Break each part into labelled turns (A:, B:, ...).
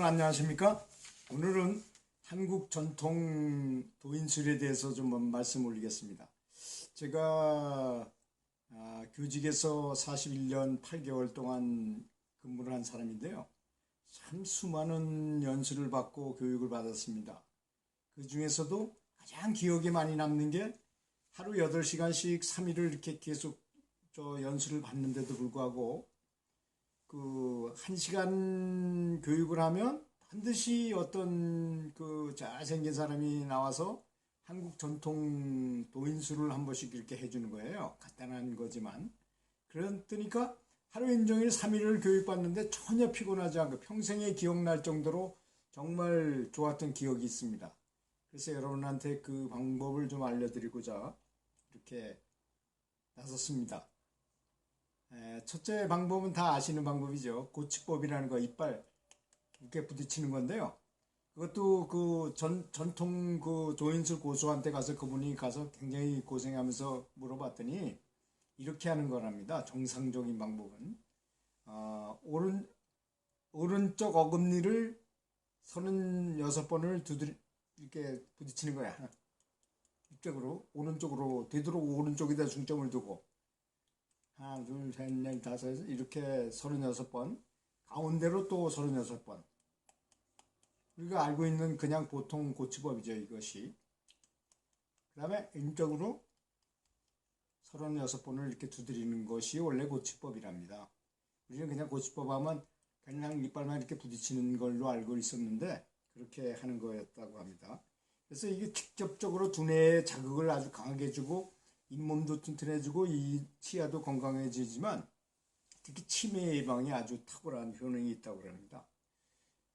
A: 안녕하십니까? 오늘은 한국 전통 도인술에 대해서 좀 말씀 올리겠습니다. 제가 교직에서 41년 8개월 동안 근무를 한 사람인데요. 참 수많은 연수를 받고 교육을 받았습니다. 그 중에서도 가장 기억에 많이 남는 게 하루 8시간씩 3일을 이렇게 계속 연수를 받는데도 불구하고 그 1시간 교육을 하면 반드시 어떤 그 잘생긴 사람이 나와서 한국 전통 도인술을 한 번씩 이렇게 해주는 거예요. 간단한 거지만. 그러니까 하루 종일 3일을 교육받는데 전혀 피곤하지 않고 평생에 기억날 정도로 정말 좋았던 기억이 있습니다. 그래서 여러분한테 그 방법을 좀 알려드리고자 이렇게 나섰습니다. 첫째 방법은 다 아시는 방법이죠. 고치법이라는 거, 이빨 이렇게 부딪히는 건데요. 그것도 그 전통 그 조인술 고수한테 가서 그분이 가서 굉장히 고생하면서 물어봤더니 이렇게 하는 거랍니다. 정상적인 방법은 오른쪽 어금니를 36번을 이렇게 부딪히는 거야. 이쪽으로 오른쪽으로 되도록 오른쪽에다 중점을 두고 하나, 둘, 셋, 넷, 다섯 이렇게 36번 가운데로 또 36번 우리가 알고 있는 그냥 보통 고치법이죠. 이것이 그 다음에 왼쪽으로 36번을 이렇게 두드리는 것이 원래 고치법이랍니다. 우리는 그냥 고치법 하면 그냥 이빨만 이렇게 부딪히는 걸로 알고 있었는데 그렇게 하는 거였다고 합니다. 그래서 이게 직접적으로 두뇌에 자극을 아주 강하게 주고 잇몸도 튼튼해지고 이 치아도 건강해지지만 특히 치매 예방에 아주 탁월한 효능이 있다고 합니다.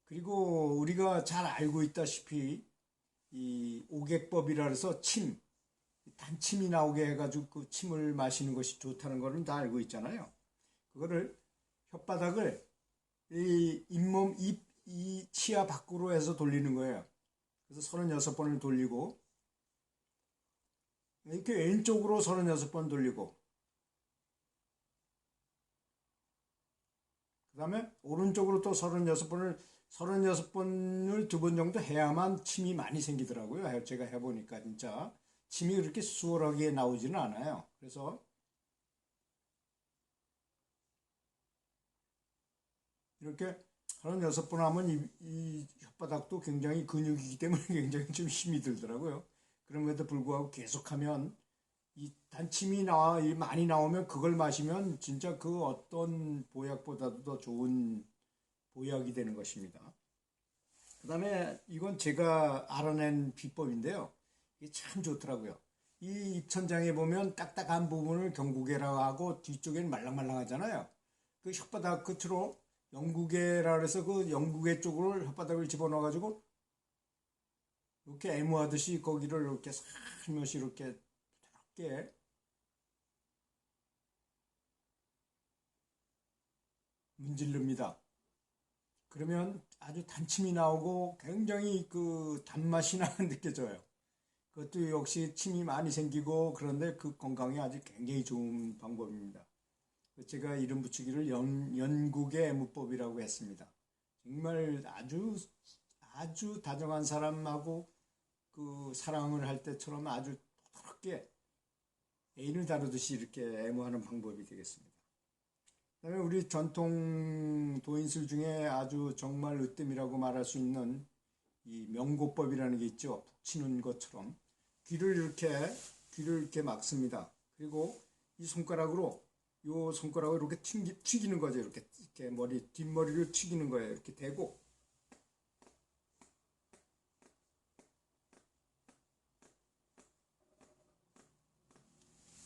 A: 그리고 우리가 잘 알고 있다시피 이 오객법이라 해서 단침이 나오게 해가지고 그 침을 마시는 것이 좋다는 거는 다 알고 있잖아요. 그거를 혓바닥을 이 잇몸, 이 치아 밖으로 해서 돌리는 거예요. 그래서 36번을 돌리고 이렇게 왼쪽으로 36번 돌리고 그 다음에 오른쪽으로 또 36번을 2번 정도 해야만 침이 많이 생기더라고요. 제가 해보니까 진짜 침이 그렇게 수월하게 나오지는 않아요. 그래서 이렇게 36번 하면 이 혓바닥도 굉장히 근육이기 때문에 굉장히 좀 힘이 들더라고요. 그럼에도 불구하고 계속하면 이 단침이 많이 나오면 그걸 마시면 진짜 그 어떤 보약보다도 더 좋은 보약이 되는 것입니다. 그 다음에 이건 제가 알아낸 비법인데요. 이게 참 좋더라고요. 이 입천장에 보면 딱딱한 부분을 경구개라고 하고 뒤쪽에는 말랑말랑하잖아요. 그 혓바닥 끝으로 영구개라 그래서 그 영구개 쪽으로 혓바닥을 집어넣어가지고 이렇게 애무하듯이 거기를 이렇게 살며시 이렇게 부드럽게 문질릅니다. 그러면 아주 단침이 나오고 굉장히 그 단맛이 느껴져요. 그것도 역시 침이 많이 생기고 그런데 그 건강에 아주 굉장히 좋은 방법입니다. 제가 이름 붙이기를 연국의 애무법이라고 했습니다. 정말 아주 다정한 사람하고 그 사랑을 할 때처럼 아주 부드럽게 애인을 다루듯이 이렇게 애무하는 방법이 되겠습니다. 그 다음에 우리 전통 도인술 중에 아주 정말 으뜸이라고 말할 수 있는 이 명고법이라는 게 있죠. 푹 치는 것처럼 귀를 이렇게 막습니다. 그리고 이 손가락으로 이렇게 튀기는 거죠. 이렇게 뒷머리를 튀기는 거예요. 이렇게 대고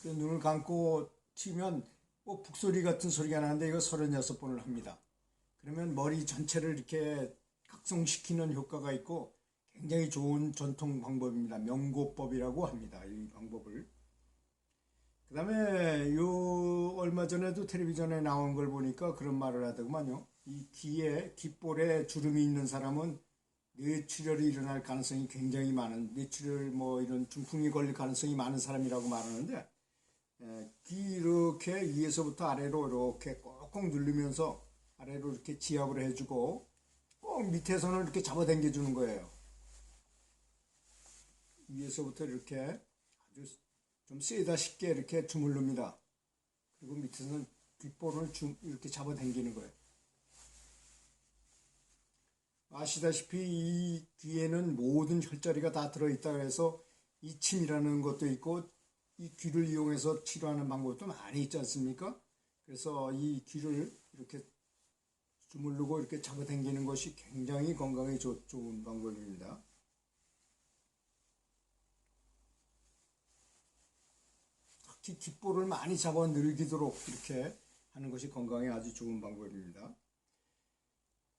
A: 그 눈을 감고 튀면 북소리 같은 소리가 나는데 이거 36번을 합니다. 그러면 머리 전체를 이렇게 각성시키는 효과가 있고 굉장히 좋은 전통 방법입니다. 명고법이라고 합니다. 이 방법을. 그 다음에 얼마 전에도 텔레비전에 나온 걸 보니까 그런 말을 하더구만요. 이 귓볼에 주름이 있는 사람은 뇌출혈이 일어날 가능성이 굉장히 많은, 뇌출혈 이런 중풍이 걸릴 가능성이 많은 사람이라고 말하는데 귀 이렇게 위에서부터 아래로 이렇게 꼭꼭 누르면서 아래로 이렇게 지압을 해주고 꼭 저 밑에서는 이렇게 잡아당겨 주는 거예요. 위에서부터 이렇게 아주 좀 세다 쉽게 이렇게 주물릅니다. 그리고 밑에서는 귓볼을 이렇게 잡아당기는 거예요. 아시다시피 이 귀에는 모든 혈자리가 다 들어있다 그래서 이침이라는 것도 있고 이 귀를 이용해서 치료하는 방법도 많이 있지 않습니까? 그래서 이 귀를 이렇게 주물르고 이렇게 잡아당기는 것이 굉장히 건강에 좋은 방법입니다. 특히 귓볼을 많이 잡아 늘기도록 이렇게 하는 것이 건강에 아주 좋은 방법입니다.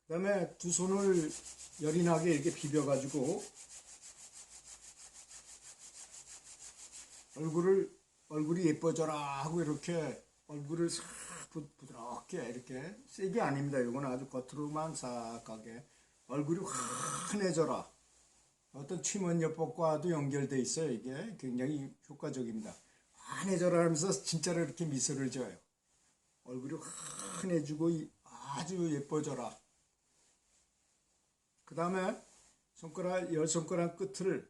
A: 그 다음에 두 손을 열이 나게 이렇게 비벼가지고 얼굴이 예뻐져라 하고 이렇게 얼굴을 싹 부드럽게 이렇게 세게 아닙니다. 이건 아주 겉으로만 싹하게 얼굴이 환해져라. 어떤 취먼요법과도 연결되어 있어요. 이게 굉장히 효과적입니다. 환해져라 하면서 진짜로 이렇게 미소를 지어요. 얼굴이 환해지고 아주 예뻐져라. 그 다음에 열 손가락 끝을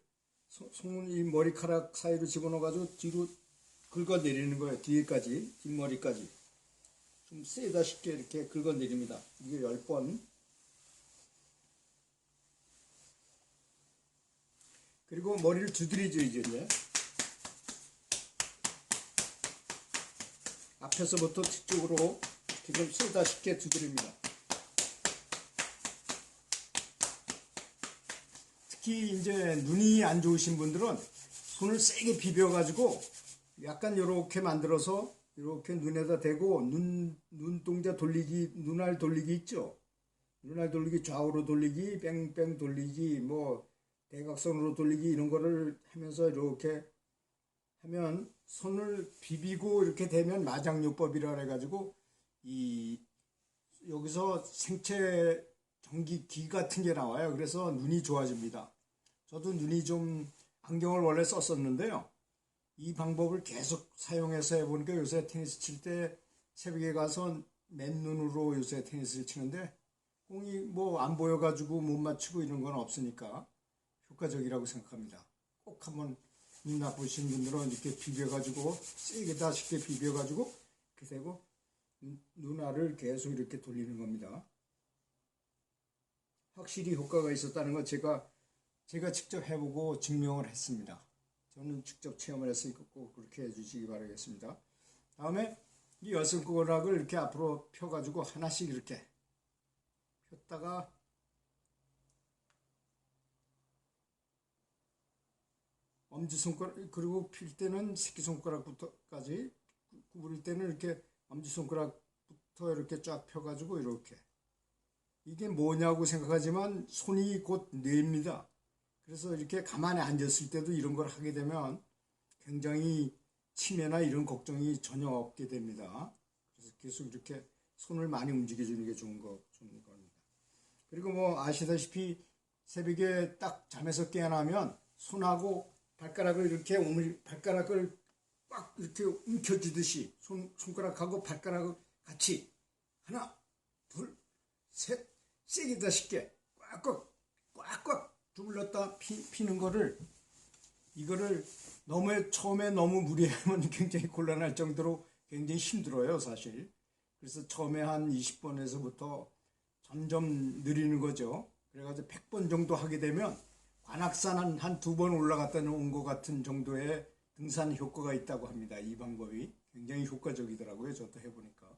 A: 이 머리카락 사이로 집어넣어가지고 뒤로 긁어내리는 거예요. 뒤에까지, 뒷머리까지. 좀 세다 쉽게 이렇게 긁어내립니다. 이게 10번. 그리고 머리를 두드리죠, 이제. 앞에서부터 뒤쪽으로 지금 세다 쉽게 두드립니다. 특히 이제 눈이 안 좋으신 분들은 손을 세게 비벼가지고 약간 이렇게 만들어서 이렇게 눈에다 대고 눈동자 돌리기, 눈알 돌리기 있죠? 눈알 돌리기, 좌우로 돌리기, 뺑뺑 돌리기, 뭐 대각선으로 돌리기 이런 거를 하면서 이렇게 하면 손을 비비고 이렇게 되면 마장요법이라 해가지고 여기서 생체 전기기 같은 게 나와요. 그래서 눈이 좋아집니다. 저도 눈이 좀 안경을 원래 썼었는데요. 이 방법을 계속 사용해서 해보니까 요새 테니스 칠 때 새벽에 가서 맨눈으로 요새 테니스를 치는데 공이 뭐 안 보여가지고 못 맞추고 이런 건 없으니까 효과적이라고 생각합니다. 꼭 한번 눈 나쁘신 분들은 이렇게 비벼가지고 세게 다 쉽게 비벼가지고 이렇게 되고 눈알을 계속 이렇게 돌리는 겁니다. 확실히 효과가 있었다는 건 제가 직접 해보고 증명을 했습니다. 저는 직접 체험을 했으니까 꼭 그렇게 해주시기 바라겠습니다. 다음에 이 여섯가락을 이렇게 앞으로 펴가지고 하나씩 이렇게 폈다가 엄지손가락, 그리고 필 때는 새끼손가락부터까지, 구부릴 때는 이렇게 엄지손가락부터 이렇게 쫙 펴가지고 이렇게. 이게 뭐냐고 생각하지만 손이 곧 뇌입니다. 그래서 이렇게 가만히 앉았을 때도 이런 걸 하게 되면 굉장히 치매나 이런 걱정이 전혀 없게 됩니다. 그래서 계속 이렇게 손을 많이 움직여주는 게 좋은 겁니다. 그리고 뭐 아시다시피 새벽에 딱 잠에서 깨어나면 손하고 발가락을 이렇게 발가락을 꽉 이렇게 움켜쥐듯이 손가락하고 발가락을 같이 하나, 둘, 셋, 세게 다 쉽게 꽉꽉 주물렀다 피는 거를 이거를 처음에 너무 무리하면 굉장히 곤란할 정도로 굉장히 힘들어요, 사실. 그래서 처음에 한 20번에서부터 점점 느리는 거죠. 그래가지고 100번 정도 하게 되면 관악산 한 2번 올라갔다 온 것 같은 정도의 등산 효과가 있다고 합니다. 이 방법이 굉장히 효과적이더라고요. 저도 해보니까.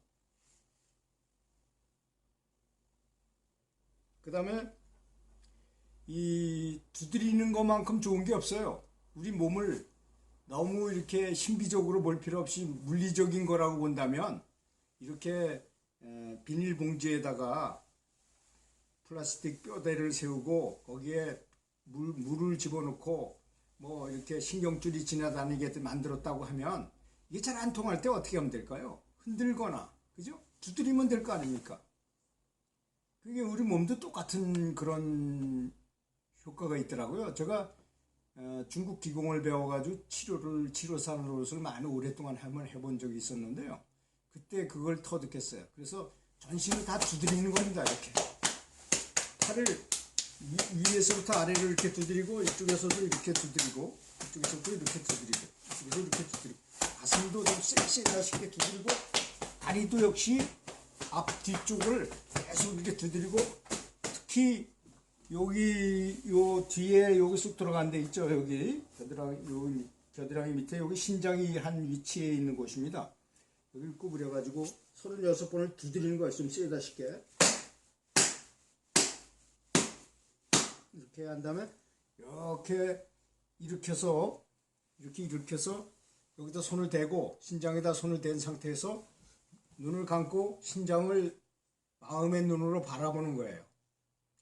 A: 그 다음에 이 두드리는 것만큼 좋은 게 없어요. 우리 몸을 너무 이렇게 신비적으로 볼 필요 없이 물리적인 거라고 본다면 이렇게 비닐봉지에다가 플라스틱 뼈대를 세우고 거기에 물을 집어넣고 뭐 이렇게 신경줄이 지나다니게 만들었다고 하면 이게 잘 안 통할 때 어떻게 하면 될까요? 흔들거나, 그죠? 두드리면 될 거 아닙니까? 그게 우리 몸도 똑같은 그런 효과가 있더라고요. 제가 중국 기공을 배워가지고 치료사로서 많이 오랫동안 한번 해본 적이 있었는데요. 그때 그걸 터득했어요. 그래서 전신을 다 두드리는 겁니다. 이렇게 팔을 위에서부터 아래로 이렇게 두드리고 이쪽에서도 이렇게 두드리고 이쪽에서도 이렇게 두드리고 이쪽에서 이렇게 두드리고 가슴도 좀 쎄쎄하게 두드리고 다리도 역시 앞 뒤쪽을 계속 이렇게 두드리고 특히 여기 요 뒤에 여기 쑥 들어간 데 있죠. 여기 겨드랑이 밑에 여기 신장이 한 위치에 있는 곳입니다. 여기를 구부려 가지고 36번을 두드리는 거예요. 좀 세다 쉽게 이렇게 한 다음에 이렇게 일으켜서 여기다 손을 대고 신장에다 손을 댄 상태에서 눈을 감고 신장을 마음의 눈으로 바라보는 거예요.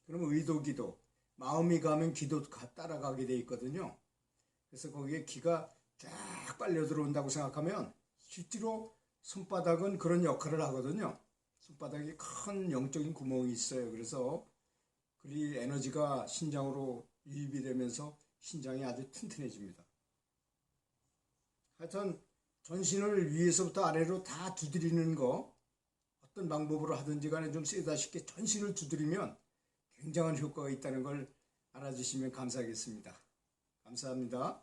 A: 그럼 의도기도, 마음이 가면 기도 따라가게 돼 있거든요. 그래서 거기에 기가 쫙 빨려 들어온다고 생각하면 실제로 손바닥은 그런 역할을 하거든요. 손바닥에 큰 영적인 구멍이 있어요. 그래서 그 에너지가 신장으로 유입이 되면서 신장이 아주 튼튼해집니다. 하여튼 전신을 위에서부터 아래로 다 두드리는 거, 어떤 방법으로 하든지 간에 좀 세다 쉽게 전신을 두드리면 굉장한 효과가 있다는 걸 알아주시면 감사하겠습니다. 감사합니다.